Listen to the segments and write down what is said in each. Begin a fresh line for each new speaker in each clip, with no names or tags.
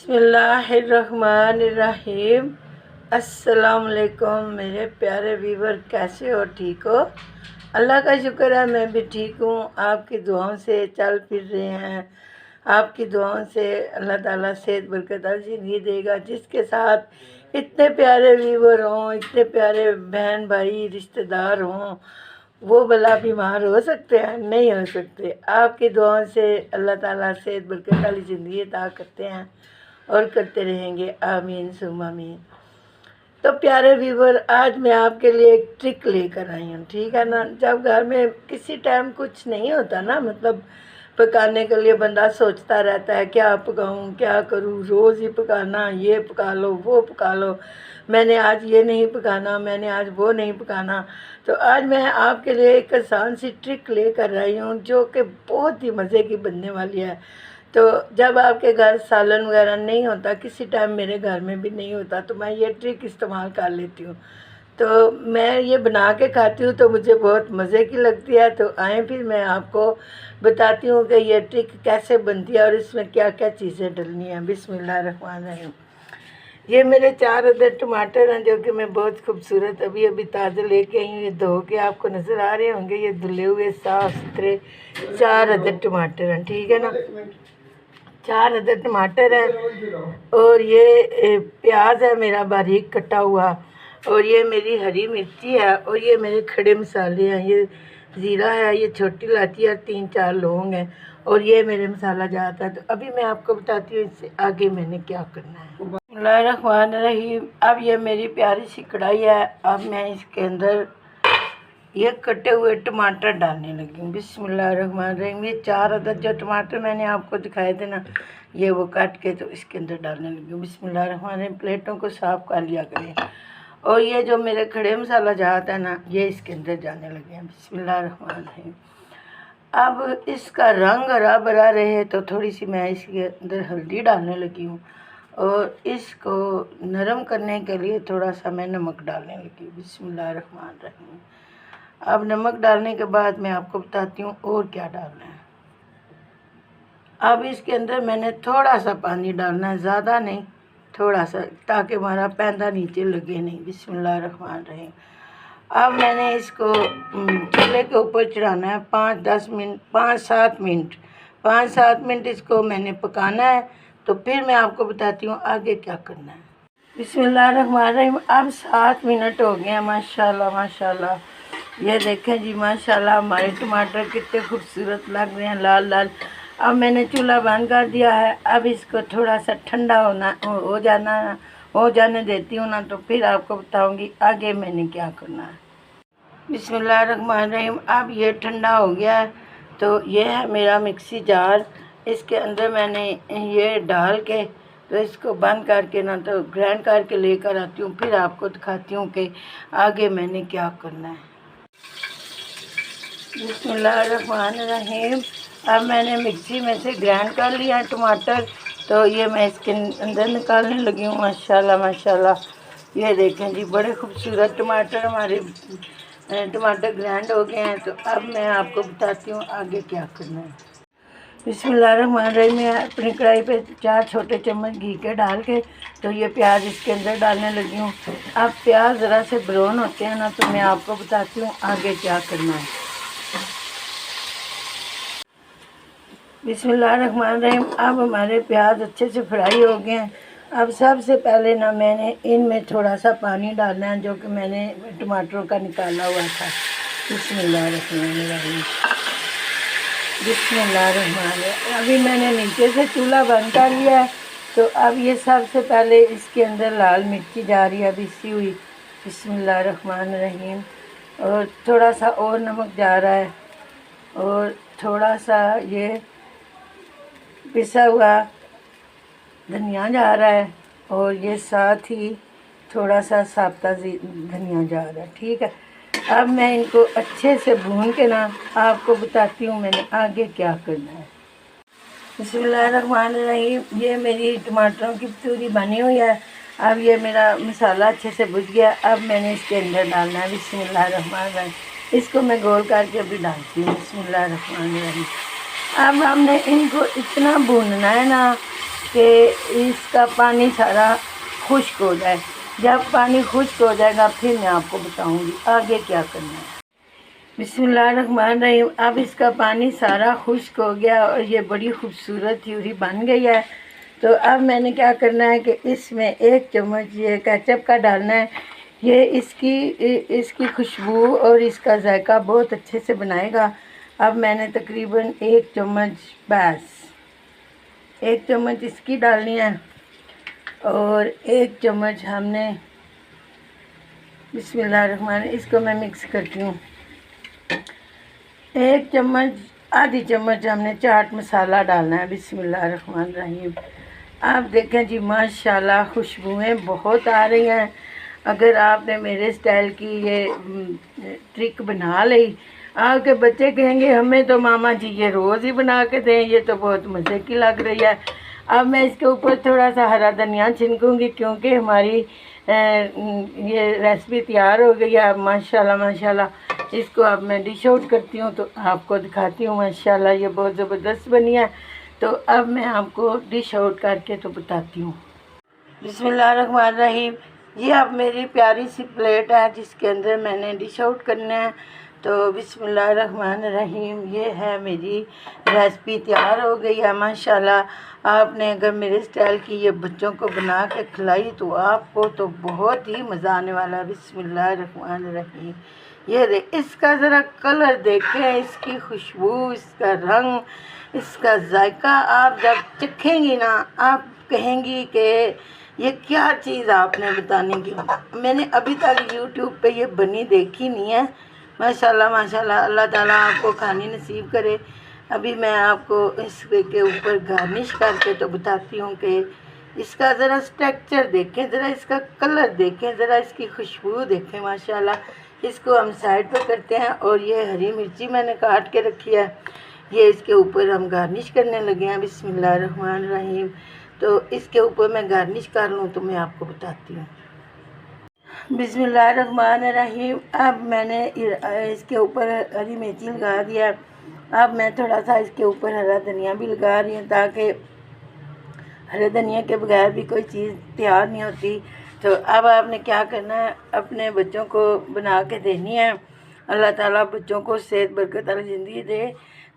बिस्मिल्लाहिर्रहमानिर्रहीम। अस्सलामुअलैकुम मेरे प्यारे व्यूवर, कैसे हो? ठीक हो? अल्लाह का शुक्र है, मैं भी ठीक हूँ। आपकी दुआओं से चल फिर रहे हैं। आपकी दुआओं से अल्लाह ताला सेहत बरकत ज़िंदगी देगा। जिसके साथ इतने प्यारे व्यूवर हों, इतने प्यारे बहन भाई रिश्तेदार हों, वो भला बीमार हो सकते हैं? नहीं हो सकते। आपकी दुआओं से अल्लाह ताला सेहत बरकत वाली ज़िंदगी अता करते हैं और करते रहेंगे। आमीन सुम आमीन। तो प्यारे व्यूवर, आज मैं आपके लिए एक ट्रिक लेकर आई हूँ, ठीक है ना। जब घर में किसी टाइम कुछ नहीं होता ना, मतलब पकाने के लिए बंदा सोचता रहता है क्या पकाऊँ क्या करूँ, रोज़ ही पकाना, ये पका लो वो पका लो, मैंने आज ये नहीं पकाना, मैंने आज वो नहीं पकाना। तो आज मैं आपके लिए एक आसान सी ट्रिक लेकर आई हूँ जो कि बहुत ही मज़े की बनने वाली है। तो जब आपके घर सालन वगैरह नहीं होता, किसी टाइम मेरे घर में भी नहीं होता, तो मैं ये ट्रिक इस्तेमाल कर लेती हूँ। तो मैं ये बना के खाती हूँ तो मुझे बहुत मज़े की लगती है। तो आए फिर मैं आपको बताती हूँ कि ये ट्रिक कैसे बनती है और इसमें क्या क्या चीज़ें डलनी हैं। बिस्मिल्लाहिर्रहमानिर्रहीम। ये मेरे 4 अदद टमाटर हैं जो कि मैं बहुत खूबसूरत अभी ताज़ा लेके आई हूँ। ये धो के आपको नज़र आ रहे होंगे, ये धुले हुए साफ़ सुथरे 4 अदद टमाटर हैं, ठीक है ना। 4 अदद टमाटर हैं और ये प्याज है मेरा बारीक कटा हुआ, और ये मेरी हरी मिर्ची है, और ये मेरे खड़े मसाले हैं। ये ज़ीरा है, ये छोटी इलायची है, 3-4 लौंग हैं, और ये मेरे मसाला जाता है। तो अभी मैं आपको बताती हूँ इससे आगे मैंने क्या करना है। बिस्मिल्लाहिर्रहमानिर्रहीम। अब ये मेरी प्यारी सी कढ़ाई है। अब मैं इसके अंदर ये कटे हुए टमाटर डालने लगी हूँ। बिस्मिल्लाहिर्रहमानिर्रहीम। ये 4 अदद जो टमाटर मैंने आपको दिखाए थे ना, ये वो काट के तो इसके अंदर डालने लगी हूँ। बिस्मिल्लाहिर्रहमानिर्रहीम। प्लेटों को साफ़ कर लिया करें। और ये जो मेरे खड़े मसाला जाता है ना, ये इसके अंदर जाने लगे हैं। बिस्मिल्लाहिर्रहमानिर्रहीम। अब इसका रंग हरा भरा रहे तो थोड़ी सी मैं इसके अंदर हल्दी डालने लगी हूँ, और इसको नरम करने के लिए थोड़ा सा मैं नमक डालने लगी हूँ। बिस्मिल्लाहिर्रहमानिर्रहीम। अब नमक डालने के बाद मैं आपको बताती हूँ और क्या डालना है। अब इसके अंदर मैंने थोड़ा सा पानी डालना है, ज़्यादा नहीं, थोड़ा सा, ताकि हमारा पैंदा नीचे लगे नहीं। बिस्मिल्लाहिर्रहमानिर्रहीम। अब मैंने इसको चूल्हे के ऊपर चढ़ाना है 5-10 मिनट, 5-7 मिनट, 5-7 मिनट इसको मैंने पकाना है। तो फिर मैं आपको बताती हूँ आगे क्या करना है। बिस्मिल्लाहिर्रहमानिर्रहीम। अब 7 मिनट हो गए हैं। माशाल्लाह माशाल्लाह, ये देखें जी, माशाल्लाह हमारे टमाटर कितने खूबसूरत लग रहे हैं, लाल लाल। अब मैंने चूल्हा बंद कर दिया है। अब इसको थोड़ा सा ठंडा हो जाने देती हूँ ना, तो फिर आपको बताऊँगी आगे मैंने क्या करना है। बिस्मिल्लाहिर्रहमानिर्रहीम। अब ये ठंडा हो गया है। तो ये है मेरा मिक्सी जार। इसके अंदर मैंने ये डाल के तो इसको बंद करके ना तो ग्राइंड करके लेकर आती हूँ। फिर आपको दिखाती हूँ कि आगे मैंने क्या करना है। बिस्मिल्लाहिर्रहमानिर्रहीम। अब मैंने मिक्सी में से ग्राइंड कर लिया टमाटर, तो ये मैं इसके अंदर निकालने लगी हूँ। माशाल्लाह माशाल्लाह, ये देखें जी, बड़े खूबसूरत टमाटर हमारे टमाटर ग्राइंड हो गए हैं। तो अब मैं आपको बताती हूँ आगे क्या करना है। बिस्मिल्लाहिर्रहमानिर्रहीम। मैं अपनी कढ़ाई पे 4 छोटे चम्मच घी के डाल के तो ये प्याज इसके अंदर डालने लगी हूँ। अब प्याज ज़रा से ब्राउन होते हैं ना, तो मैं आपको बताती हूँ आगे क्या करना है। बिस्मिल्लाहिर्रहमानिर्रहीम। अब हमारे प्याज अच्छे से फ्राई हो गए हैं। अब सबसे पहले ना मैंने इनमें थोड़ा सा पानी डालना है जो कि मैंने टमाटरों का निकाला हुआ था। बिस्मिल्लाहिर्रहमानिर्रहीम। बिस्मिल्लाहिर्रहमानिर्रहीम। अभी मैंने नीचे से चूल्हा बंद कर लिया है। तो अब ये सबसे पहले इसके अंदर लाल मिर्ची जा रही है पिसी हुई। बिस्मिल्लाहिर्रहमानिर्रहीम। और थोड़ा सा और नमक जा रहा है, और थोड़ा सा ये पिसा हुआ धनिया जा रहा है, और ये साथ ही थोड़ा सा साबुता धनिया जा रहा है, ठीक है। अब मैं इनको अच्छे से भून के ना आपको बताती हूँ मैंने आगे क्या करना है। बिस्मिल्लाहिर्रहमानिर्रहीम। ये मेरी टमाटरों की प्यूरी बनी हुई है। अब ये मेरा मसाला अच्छे से भुज गया। अब मैंने इसके अंदर डालना है। बिस्मिल्लाहिर्रहमानिर्रहीम। इसको मैं गोल करके अभी डालती हूँ। बिस्मिल्लाहिर्रहमानिर्रहीम। अब हमने इनको इतना भूनना है ना कि इसका पानी सारा खुश्क हो जाए। जब पानी खुश्क हो जाएगा फिर मैं आपको बताऊंगी आगे क्या करना है। बिस्मिल्लाहिर्रहमानिर्रहीम। अब इसका पानी सारा खुश्क हो गया और ये बड़ी खूबसूरत प्यूरी बन गई है। तो अब मैंने क्या करना है कि इसमें 1 चम्मच ये केचप का डालना है। ये इसकी खुशबू और इसका जायका बहुत अच्छे से बनाएगा। अब मैंने तकरीबन 1 चम्मच, बस 1 चम्मच इसकी डालनी है और 1 चम्मच हमने, बिस्मिल्लाहिर्रहमान, इसको मैं मिक्स करती हूँ। 1 चम्मच, आधी चम्मच हमने चाट मसाला डालना है। बिस्मिल्लाहिर्रहमानिर्रहीम। आप देखें जी, माशाल्लाह खुशबुएँ बहुत आ रही हैं। अगर आपने मेरे स्टाइल की ये ट्रिक बना ली, आपके बच्चे कहेंगे हमें तो मामा जी ये रोज़ ही बना के दें, ये तो बहुत मज़े की लग रही है। अब मैं इसके ऊपर थोड़ा सा हरा धनिया छिड़कूँगी क्योंकि हमारी ये रेसिपी तैयार हो गई है। माशाल्लाह माशाल्लाह। इसको अब मैं डिश आउट करती हूँ तो आपको दिखाती हूँ। माशाल्लाह ये बहुत ज़बरदस्त बनी है। तो अब मैं आपको डिश आउट करके तो बताती हूँ। बिस्मिल्लाहिर्रहमानिर्रहीम। ये अब मेरी प्यारी सी प्लेट है जिसके अंदर मैंने डिश आउट करना है। तो बिस्मिल्लाहिर्रहमानिर्रहीम, ये है मेरी रेसिपी तैयार हो गई है। माशाल्लाह आपने अगर मेरे स्टाइल की ये बच्चों को बना के खिलाई तो आपको तो बहुत ही मज़ा आने वाला है। बिस्मिल्लाहिर्रहमानिर्रहीम। ये देख, इसका ज़रा कलर देखें, इसकी खुशबू, इसका रंग, इसका जायका आप जब चखेंगी ना आप कहेंगी कि ये क्या चीज़ आपने बताने की। मैंने अभी तक यूट्यूब पे ये बनी देखी नहीं है। माशाल्लाह माशाल्लाह, अल्लाह ताला आपको खानी नसीब करे। अभी मैं आपको इसके ऊपर गार्निश करके तो बताती हूँ कि इसका ज़रा स्ट्रक्चर देखें, ज़रा इसका कलर देखें, ज़रा इसकी खुशबू देखें। माशाल्लाह। इसको हम साइड पर करते हैं और ये हरी मिर्ची मैंने काट के रखी है, ये इसके ऊपर हम गार्निश करने लगे हैं। बिस्मिल्लाहिर्रहमानिर्रहीम। तो इसके ऊपर मैं गार्निश कर लूँ तो मैं आपको बताती हूँ। बिस्मिल्लाहिर्रहमानिर्रहीम। अब मैंने इसके ऊपर हरी मिर्ची लगा दिया। अब मैं थोड़ा सा इसके ऊपर हरा धनिया भी लगा रही हूँ ताकि हरे धनिया के बगैर भी कोई चीज़ तैयार नहीं होती। तो अब आपने क्या करना है, अपने बच्चों को बना के देनी है। अल्लाह ताला बच्चों को सेहत बरकत वाली ज़िंदगी दे।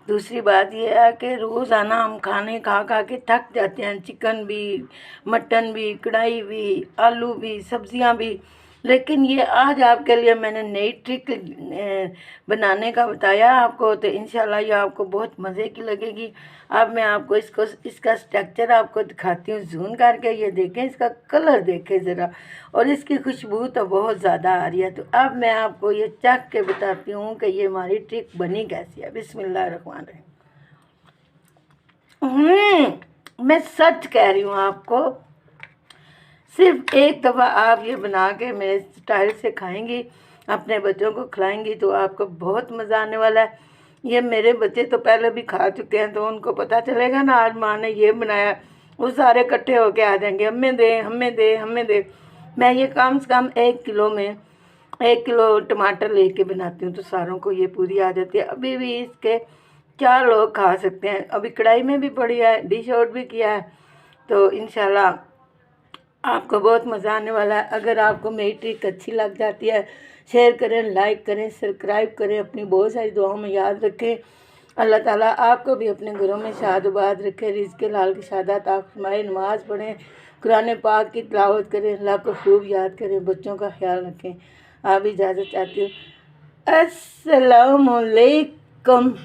दूसरी बात यह है कि रोज़ाना हम खाने खा खा के थक जाते हैं, चिकन भी, मटन भी, कढ़ाई भी, आलू भी, सब्जियां भी। लेकिन ये आज आपके लिए मैंने नई ट्रिक बनाने का बताया आपको, तो इंशाल्लाह ये आपको बहुत मज़े की लगेगी। अब मैं आपको इसका स्ट्रक्चर आपको दिखाती हूँ जूम करके। ये देखें, इसका कलर देखें ज़रा, और इसकी खुशबू तो बहुत ज़्यादा आ रही है। तो अब मैं आपको ये चख के बताती हूँ कि ये हमारी ट्रिक बनी कैसी है। बिस्मिल्लाहिर्रहमानिर्रहीम। मैं सच कह रही हूँ आपको, सिर्फ एक दफ़ा आप ये बना के मेरे स्टाइल से खाएंगी, अपने बच्चों को खिलाएंगी तो आपको बहुत मज़ा आने वाला है। ये मेरे बच्चे तो पहले भी खा चुके हैं, तो उनको पता चलेगा ना आज माँ ने ये बनाया, वो सारे इकट्ठे होके आ जाएंगे, हमें दे हमें दे हमें दे। मैं ये कम से कम 1 किलो में 1 किलो टमाटर लेके बनाती हूँ तो सारों को ये पूरी आ जाती है। अभी भी इसके 4 लोग खा सकते हैं। अभी कढ़ाई में भी पड़ी है, डिश आउट भी किया है। तो इंशाल्लाह आपको बहुत मज़ा आने वाला है। अगर आपको मेरी ट्रिक अच्छी लग जाती है, शेयर करें, लाइक करें, सब्सक्राइब करें, अपनी बहुत सारी दुआओं में याद रखें। अल्लाह ताला आपको भी अपने घरों में शाद-ओ-बाद रखे, रिज़्क़ लाल की शादात आप फरमाए, नमाज़ पढ़ें, कुरान पाक की तिलावत करें, अल्लाह को खूब याद करें, बच्चों का ख्याल रखें। आप इजाज़त चाहती हूँ। अस्सलामुअलैकुम।